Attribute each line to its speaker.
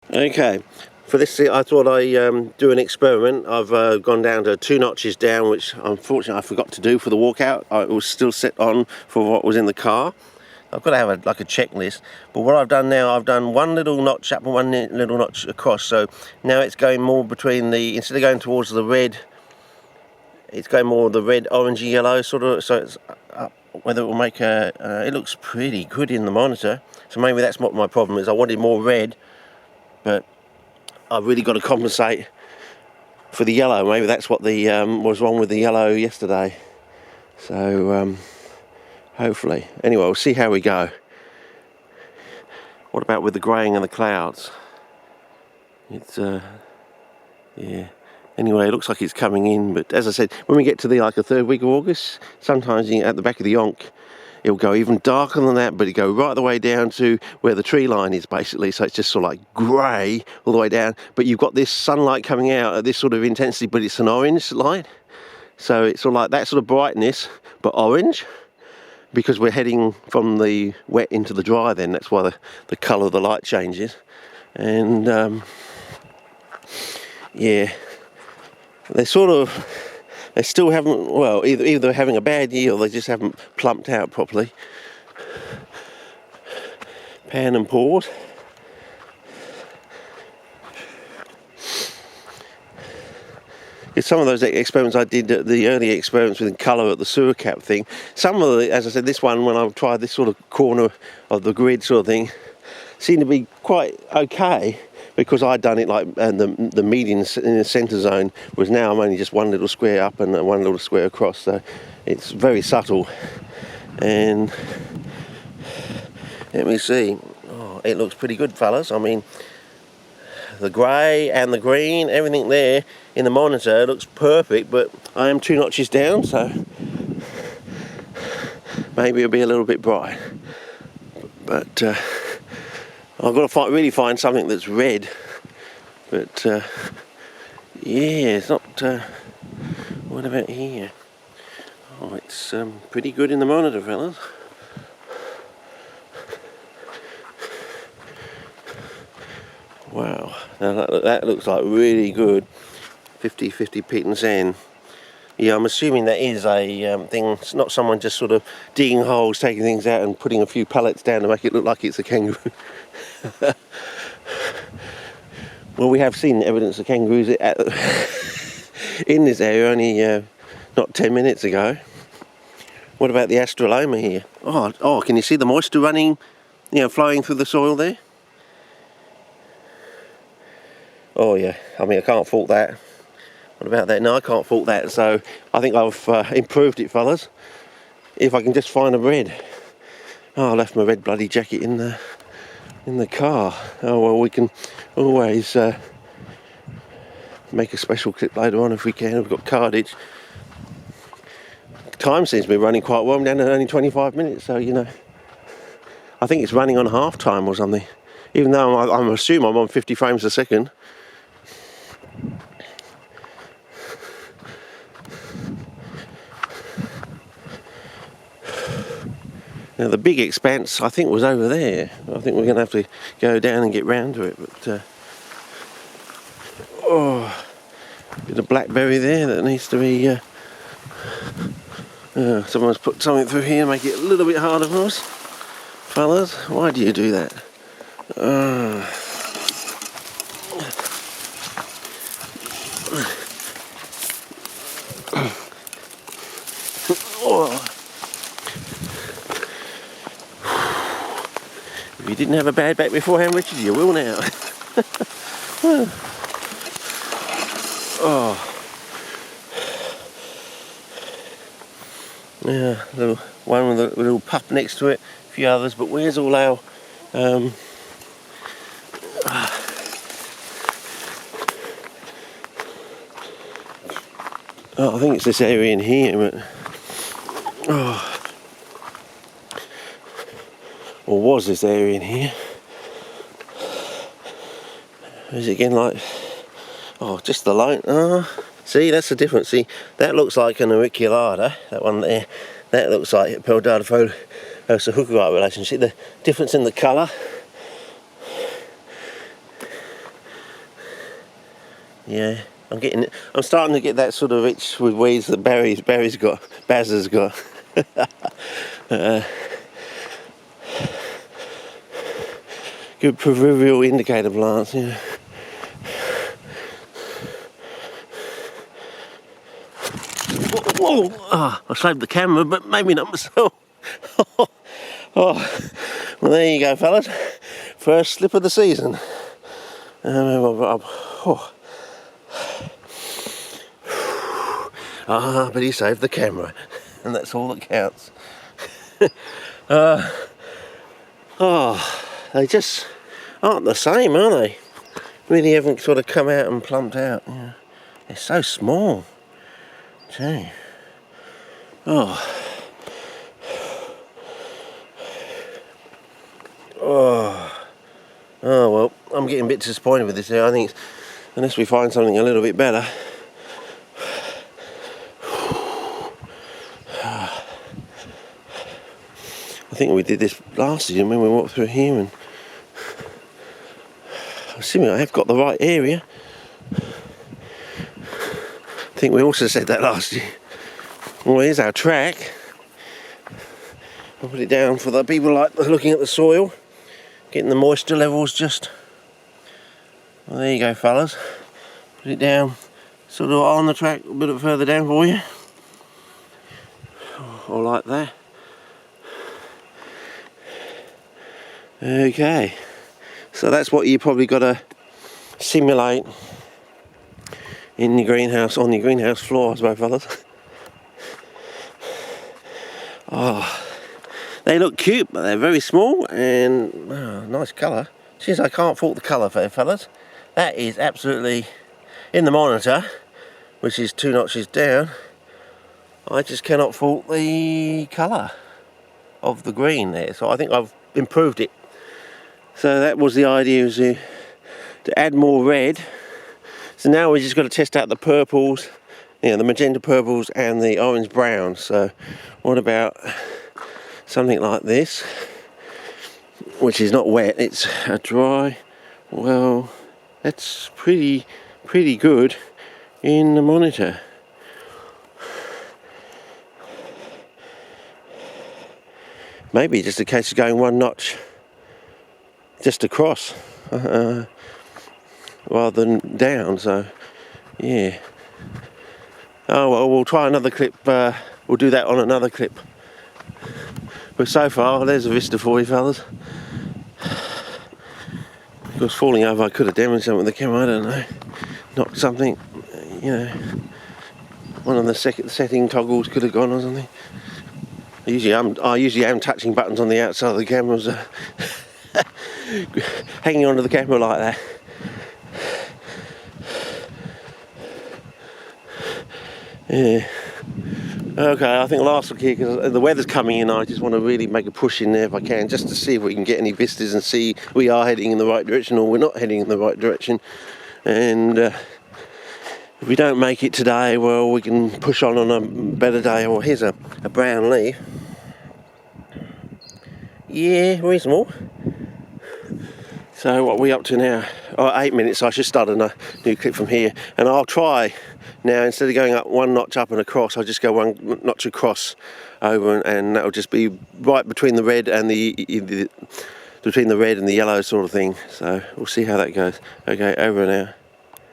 Speaker 1: Okay, for this I thought I'd do an experiment. I've gone down to 2 notches down, which unfortunately I forgot to do for the walkout. It was still set on for what was in the car. I've got to have like a checklist, but what I've done now, I've done 1 little notch up and 1 little notch across, so now it's going more between the, instead of going towards the red, it's going more the red, orangey yellow sort of, so it's up. Whether it will make a, it looks pretty good in the monitor, so maybe that's what my problem is. I wanted more red, but I've really got to compensate for the yellow. Maybe that's what the was wrong with the yellow yesterday. So hopefully. Anyway, we'll see how we go. What about with the greying and the clouds? It's yeah. Anyway, it looks like it's coming in, but as I said, when we get to the the 3rd week of August, sometimes at the back of the Yonk, it'll go even darker than that, but it'll go right the way down to where the tree line is, basically. So it's just sort of like grey all the way down, but you've got this sunlight coming out at this sort of intensity, but it's an orange light. So it's sort of like that sort of brightness, but orange, because we're heading from the wet into the dry then. That's why the colour of the light changes. And yeah, they still haven't, well, either they're having a bad year or they just haven't plumped out properly. Pan and port. It's some of those experiments I did, the early experiments with colour at the sewer cap thing. Some of the, as I said, this one, when I tried this sort of corner of the grid sort of thing, seemed to be quite okay, because I'd done it like, and the median in the centre zone was, now I'm only just 1 little square up and 1 little square across, so it's very subtle. And let me see, oh, it looks pretty good, fellas. I mean, the grey and the green, everything there in the monitor looks perfect, but I am 2 notches down, so maybe it'll be a little bit bright. But I've got to really find something that's red. But yeah, it's not. What about here? Oh, it's pretty good in the monitor, fellas. Wow, now that looks like really good. 50-50 peat and sand. Yeah, I'm assuming that is a thing. It's not someone just sort of digging holes, taking things out and putting a few pallets down to make it look like it's a kangaroo. Well, we have seen evidence of kangaroos in this area only not 10 minutes ago. What about the Astroloma here? Oh, can you see the moisture running, flowing through the soil there? Oh yeah, I mean, I can't fault that. What about that? No, I can't fault that. So I think I've improved it, fellas. If I can just find a red. Oh, I left my red bloody jacket in the car. Oh well, we can always make a special clip later on if we can. We've got cardage. Time seems to be running quite well. I'm down to only 25 minutes, so I think it's running on half time or something. Even though I'm assuming I'm on 50 frames a second. Now the big expanse, I think, was over there. I think we're going to have to go down and get round to it. But oh, bit of blackberry there that needs to be. Someone's put something through here, make it a little bit harder for us, fellas. Why do you do that? If you didn't have a bad back beforehand, Richard, you will now. Oh. Yeah, little one with a little pup next to it, a few others, but where's all our oh, I think it's this area in here, but oh, or was this area in here? Is it again like, oh, just the line? See, that's the difference. See, that looks like an auriculata, that one there. That looks like a Peldatophosa relationship. The difference in the colour. Yeah, I'm starting to get that sort of itch with weeds that Baz has got. Good proverbial indicator plants, yeah. Whoa! Oh, I saved the camera, but maybe not myself. Oh, well, there you go, fellas. First slip of the season. But he saved the camera, and that's all that counts. They just aren't the same, are they? Really haven't sort of come out and plumped out. Yeah. They're so small. Gee. Oh, well, I'm getting a bit disappointed with this here. I think unless we find something a little bit better. I think we did this last year when we walked through here, and assuming I have got the right area. I think we also said that last year. Well, here's our track. I'll put it down for the people like looking at the soil, getting the moisture levels just. Well, there you go, fellas. Put it down, sort of on the track a bit further down for you, or like that. Okay, so that's what you probably got to simulate in the greenhouse, on your greenhouse floor, I suppose, fellas. Oh, they look cute, but they're very small and nice colour. Since I can't fault the colour, fellas. That is absolutely, in the monitor, which is 2 notches down, I just cannot fault the colour of the green there. So I think I've improved it. So that was the idea, was to add more red. So now we just got to test out the purples, the magenta purples and the orange browns. So what about something like this, which is not wet, it's a dry. Well, that's pretty good in the monitor. Maybe just a case of going 1 notch just across rather than down. So yeah. Oh well, we'll try another clip. We'll do that on another clip. But so far, there's a vista for you, fellas. Of course, falling over, I could have demonstrated with the camera, I don't know. Knocked something, one of the setting toggles could have gone or something. I usually am touching buttons on the outside of the cameras, hanging onto the camera like that. Yeah. Okay, I think last look here, because the weather's coming in, I just want to really make a push in there if I can, just to see if we can get any vistas and see we are heading in the right direction or we're not heading in the right direction. And if we don't make it today, well, we can push on a better day. Well, here's a brown leaf. Yeah, reasonable. So what are we up to now? 8 minutes, so I should start a new clip from here. And I'll try now, instead of going up 1 notch up and across, I'll just go 1 notch across over, and that'll just be right between the red and between the red and the yellow sort of thing. So we'll see how that goes. Okay, over and out.